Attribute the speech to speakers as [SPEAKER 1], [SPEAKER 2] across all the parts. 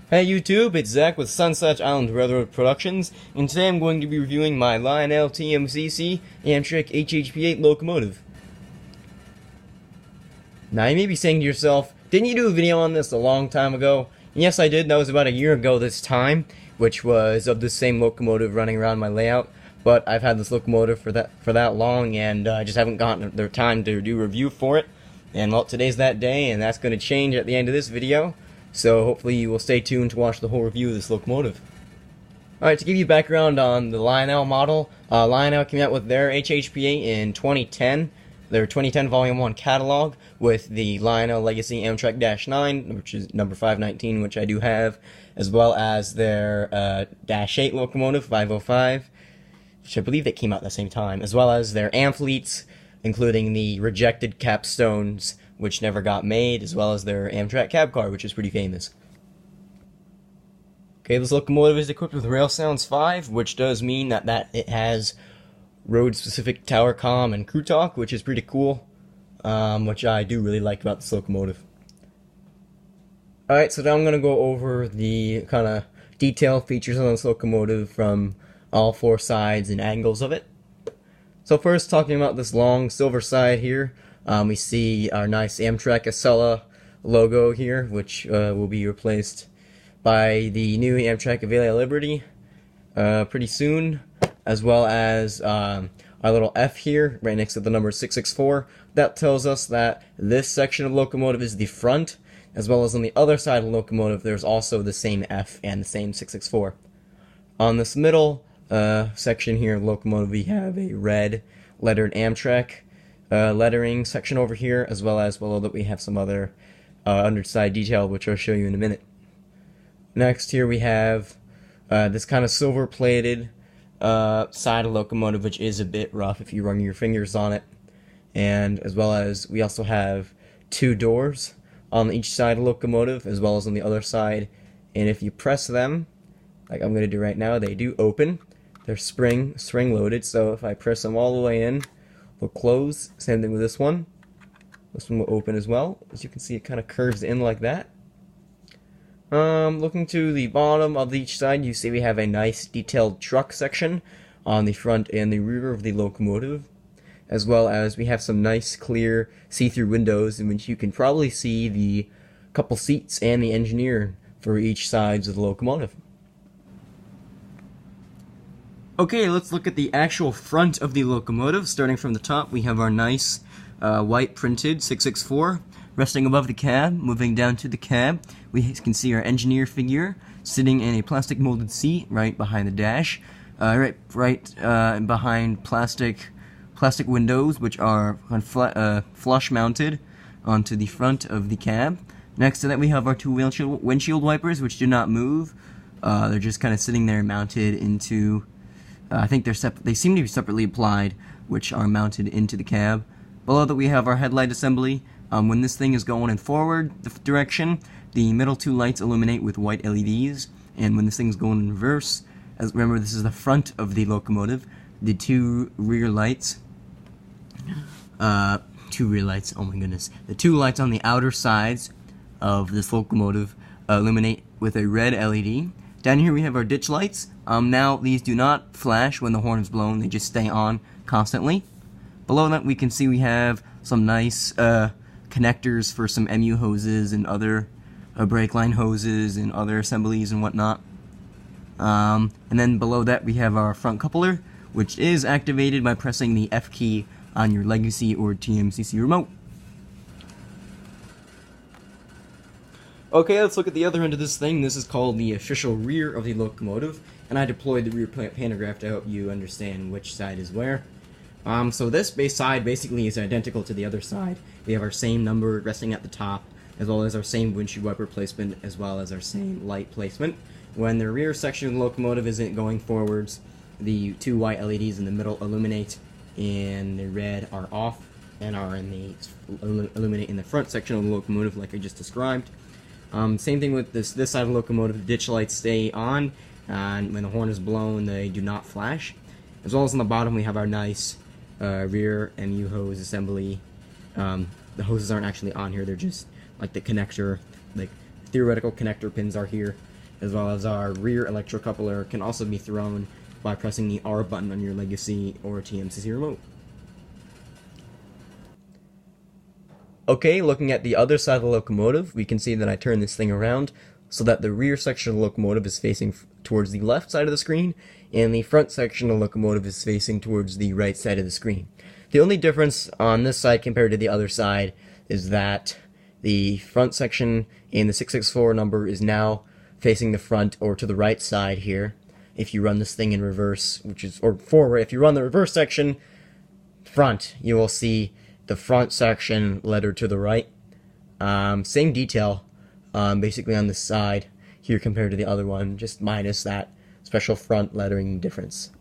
[SPEAKER 1] Hey YouTube, it's Zach with Sunset Island Railroad Productions, and today I'm going to be reviewing my Lionel TMCC Amtrak HHP-8 locomotive. Now you may be saying to yourself, didn't you do a video on this a long time ago? And yes, I did. That was about a year ago this time, which was of the same locomotive running around my layout. But I've had this locomotive for that long, and I just haven't gotten the time to do a review for it. And well, today's that day, and that's going to change at the end of this video. So hopefully you will stay tuned to watch the whole review of this locomotive. Alright, to give you background on the Lionel model, Lionel came out with their HHP-8 in 2010, their 2010 Volume 1 catalog, with the Lionel Legacy Amtrak-9, which is number 519, which I do have, as well as their Dash 8 locomotive, 505, which I believe they came out at the same time, as well as their Ampleets, including the rejected capstones, which never got made, as well as their Amtrak cab car, which is pretty famous. Okay, this locomotive is equipped with Rail Sounds 5, which does mean that it has road-specific tower comm and crew talk, which is pretty cool, which I do really like about this locomotive. Alright, so now I'm going to go over the kind of detailed features on this locomotive from all four sides and angles of it. So first, talking about this long silver side here, we see our nice Amtrak Acela logo here, which will be replaced by the new Amtrak Avelia Liberty pretty soon, as well as our little F here, right next to the number 664. That tells us that this section of locomotive is the front, as well as on the other side of the locomotive there's also the same F and the same 664. On this middle section here of the locomotive we have a red lettered Amtrak lettering section over here, as well as below that we have some other underside detail, which I'll show you in a minute. Next here we have this kind of silver plated side of locomotive, which is a bit rough if you run your fingers on it, and as well as we also have two doors on each side of the locomotive as well as on the other side, and if you press them like I'm going to do right now, they do open. They're spring loaded, so if I press them all the way in, they'll close. Same thing with this one. This one will open as well. As you can see, it kind of curves in like that. Looking to the bottom of each side, you see we have a nice detailed truck section on the front and the rear of the locomotive, as well as we have some nice clear see-through windows in which you can probably see the couple seats and the engineer for each sides of the locomotive. Okay, let's look at the actual front of the locomotive. Starting from the top, we have our nice white printed 664 resting above the cab. Moving down to the cab, we can see our engineer figure sitting in a plastic molded seat right behind the dash, right behind plastic windows, which are flush mounted onto the front of the cab. Next to that, we have our two windshield wipers, which do not move. They're just kind of sitting there mounted into. I think they seem to be separately applied, which are mounted into the cab. Below that we have our headlight assembly. When this thing is going in forward direction, the middle two lights illuminate with white LEDs, and when this thing's going in reverse, remember this is the front of the locomotive, the two rear lights, oh my goodness, the two lights on the outer sides of this locomotive illuminate with a red LED. Down here we have our ditch lights. Now these do not flash when the horn is blown, they just stay on constantly. Below that we can see we have some nice connectors for some MU hoses and other brake line hoses and other assemblies and whatnot. And then below that we have our front coupler, which is activated by pressing the F key on your Legacy or TMCC remote. Okay, let's look at the other end of this thing. This is called the official rear of the locomotive, and I deployed the rear pantograph to help you understand which side is where. So this base side basically is identical to the other side. We have our same number resting at the top, as well as our same windshield wiper placement, as well as our same light placement. When the rear section of the locomotive isn't going forwards, the two white LEDs in the middle illuminate, and the red are off, and are illuminate in the front section of the locomotive like I just described. Same thing with this side of the locomotive. The ditch lights stay on, and when the horn is blown, they do not flash. As well as on the bottom, we have our nice rear MU hose assembly. The hoses aren't actually on here; they're just like the connector, like theoretical connector pins are here. as well as our rear electrocoupler can also be thrown by pressing the R button on your Legacy or TMCC remote. Okay, looking at the other side of the locomotive, we can see that I turn this thing around so that the rear section of the locomotive is facing towards the left side of the screen, and the front section of the locomotive is facing towards the right side of the screen. The only difference on this side compared to the other side is that the front section in the 664 number is now facing the front or to the right side here. If you run this thing in reverse, or forward, if you run the reverse section front, you will see the front section lettered to the right. Same detail, basically on the side here compared to the other one, just minus that special front lettering difference.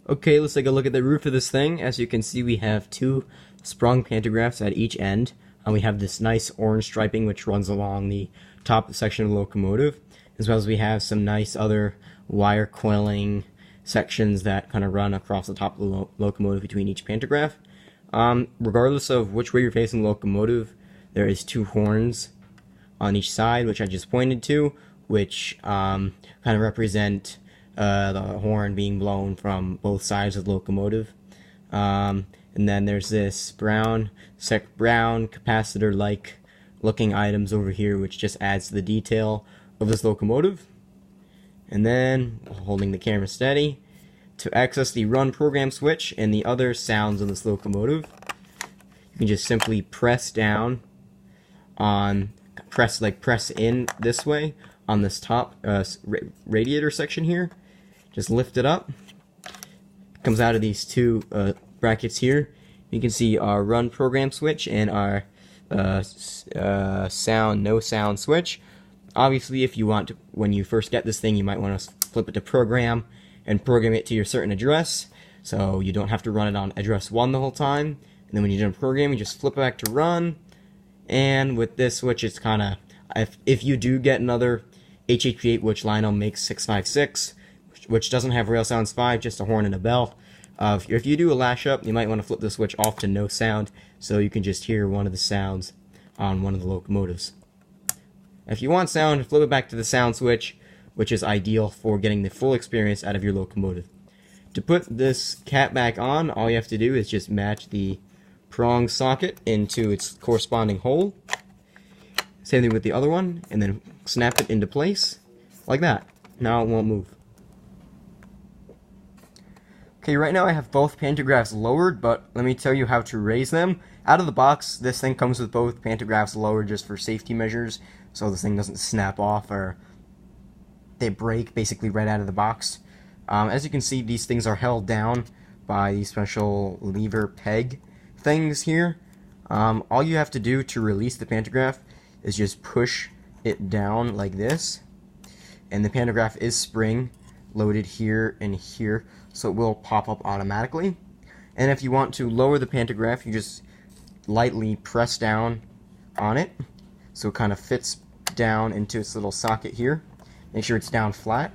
[SPEAKER 1] Okay, let's take a look at the roof of this thing. As you can see, we have two sprung pantographs at each end, and we have this nice orange striping which runs along the top section of the locomotive, as well as we have some nice other wire coiling sections that kind of run across the top of the locomotive between each pantograph. Regardless of which way you're facing the locomotive, there is two horns on each side, which I just pointed to, which kind of represent the horn being blown from both sides of the locomotive. And then there's this brown capacitor-like looking items over here, which just adds to the detail of this locomotive. And then, holding the camera steady, to access the run program switch and the other sounds of this locomotive, you can just simply press down on, press in this way on this top radiator section here. Just lift it up. It comes out of these two brackets here. You can see our run program switch and our no sound switch. Obviously, if you want to, when you first get this thing, you might want to flip it to program and program it to your certain address, so you don't have to run it on address 1 the whole time. And then when you're done programming, you just flip it back to run. And with this switch, it's kind of, if you do get another HHP-8, which Lionel makes 656, which doesn't have Rail Sounds 5, just a horn and a bell. If you do a lash up, you might want to flip the switch off to no sound, so you can just hear one of the sounds on one of the locomotives. If you want sound, flip it back to the sound switch, which is ideal for getting the full experience out of your locomotive. To put this cat back on, all you have to do is just match the prong socket into its corresponding hole. Same thing with the other one, and then snap it into place, like that. Now it won't move. Okay, right now I have both pantographs lowered, but let me tell you how to raise them. Out of the box, this thing comes with both pantographs lowered just for safety measures, so this thing doesn't snap off or they break basically right out of the box. As you can see, these things are held down by these special lever peg things here. All you have to do to release the pantograph is just push it down like this, and the pantograph is spring loaded here and here, so it will pop up automatically. And if you want to lower the pantograph, you just lightly press down on it so it kind of fits down into its little socket here. Make sure it's down flat,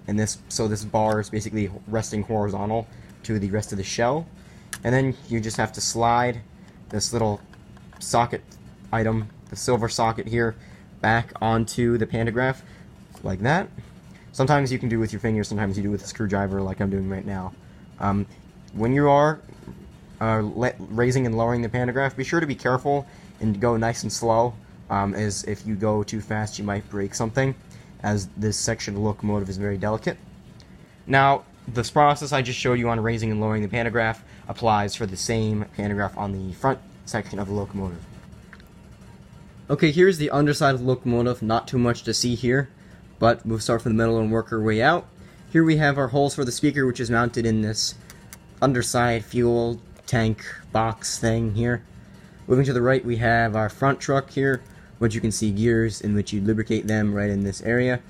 [SPEAKER 1] and this bar is basically resting horizontal to the rest of the shell. And then you just have to slide this little socket item, the silver socket here, back onto the pantograph like that. Sometimes you can do it with your fingers, sometimes you do it with a screwdriver like I'm doing right now. When you are raising and lowering the pantograph, be sure to be careful and go nice and slow, as if you go too fast you might break something, as this section of the locomotive is very delicate. Now, this process I just showed you on raising and lowering the pantograph applies for the same pantograph on the front section of the locomotive. Okay, here's the underside of the locomotive. Not too much to see here, but we'll start from the middle and work our way out. Here we have our holes for the speaker, which is mounted in this underside fuel tank box thing here. Moving to the right, we have our front truck here, which you can see gears in which you lubricate them right in this area,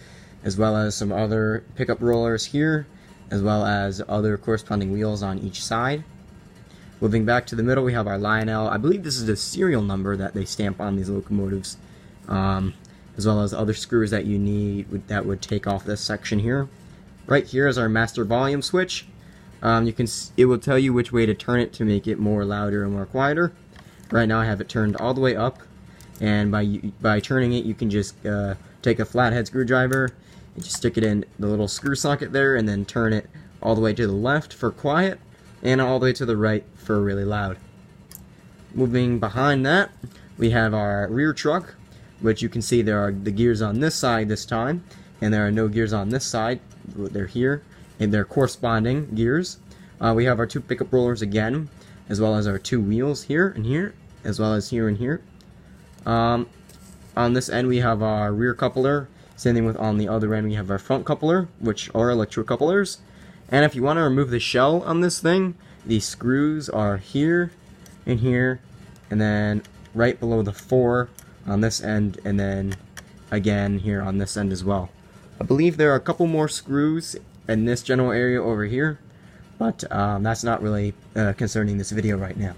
[SPEAKER 1] as well as some other pickup rollers here, as well as other corresponding wheels on each side. Moving back to the middle, we have our Lionel. I believe this is the serial number that they stamp on these locomotives, as well as other screws that you need that would take off this section here. Right here is our master volume switch. It will tell you which way to turn it to make it more louder and more quieter. Right now I have it turned all the way up, and by turning it, you can just take a flathead screwdriver and just stick it in the little screw socket there, and then turn it all the way to the left for quiet, and all the way to the right for really loud. Moving behind that, we have our rear truck, which you can see there are the gears on this side this time, and there are no gears on this side. They're here, and they're corresponding gears. We have our two pickup rollers again, as well as our two wheels here and here, as well as here and here. On this end we have our rear coupler. Same thing with on the other end we have our front coupler, which are electro couplers. And if you want to remove the shell on this thing, the screws are here and here, and then right below the 4 on this end, and then again here on this end as well. I believe there are a couple more screws in this general area over here, but that's not really concerning this video right now.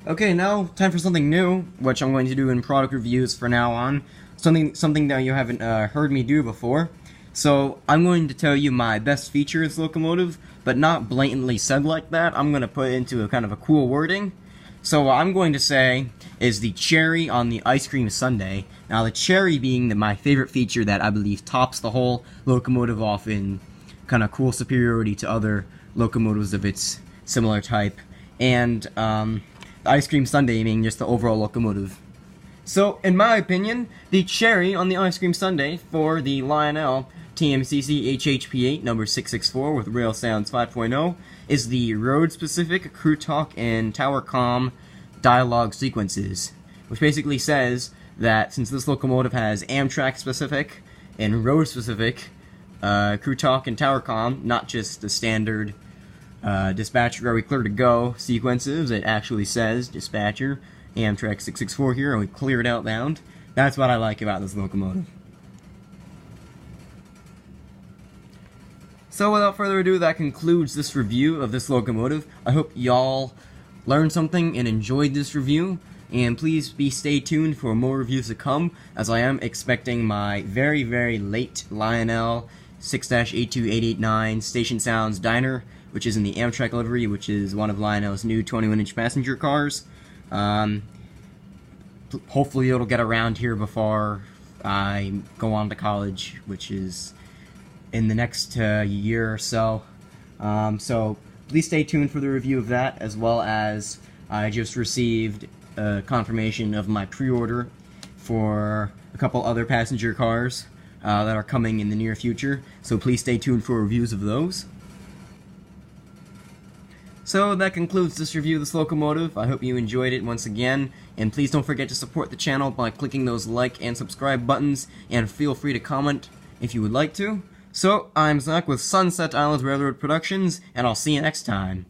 [SPEAKER 1] Okay, now time for something new, which I'm going to do in product reviews for now on. Something that you haven't heard me do before. So I'm going to tell you my best feature of this locomotive, but not blatantly said like that. I'm going to put it into a kind of a cool wording. So what I'm going to say is the cherry on the ice cream sundae. Now the cherry being my favorite feature that I believe tops the whole locomotive off in kind of cool superiority to other locomotives of its similar type. And the ice cream sundae being just the overall locomotive. So in my opinion, the cherry on the ice cream sundae for the Lionel TMCC HHP-8 number 664 with Rail Sounds 5.0 is the road-specific crew talk and tower comm dialogue sequences, which basically says that since this locomotive has Amtrak-specific and road-specific crew talk and tower comm, not just the standard dispatcher, are we clear to go sequences, it actually says dispatcher Amtrak 664 here, and we clear it outbound. That's what I like about this locomotive. So without further ado, that concludes this review of this locomotive. I hope y'all learned something and enjoyed this review, and please stay tuned for more reviews to come, as I am expecting my very, very late Lionel 6-82889 Station Sounds Diner, which is in the Amtrak livery, which is one of Lionel's new 21-inch passenger cars. Hopefully it'll get around here before I go on to college, which is in the next year or so. So please stay tuned for the review of that, as well as I just received confirmation of my pre-order for a couple other passenger cars that are coming in the near future, so please stay tuned for reviews of those. So that concludes this review of this locomotive. I hope you enjoyed it once again, and please don't forget to support the channel by clicking those like and subscribe buttons, and feel free to comment if you would like to. So, I'm Zach with Sunset Island Railroad Productions, and I'll see you next time.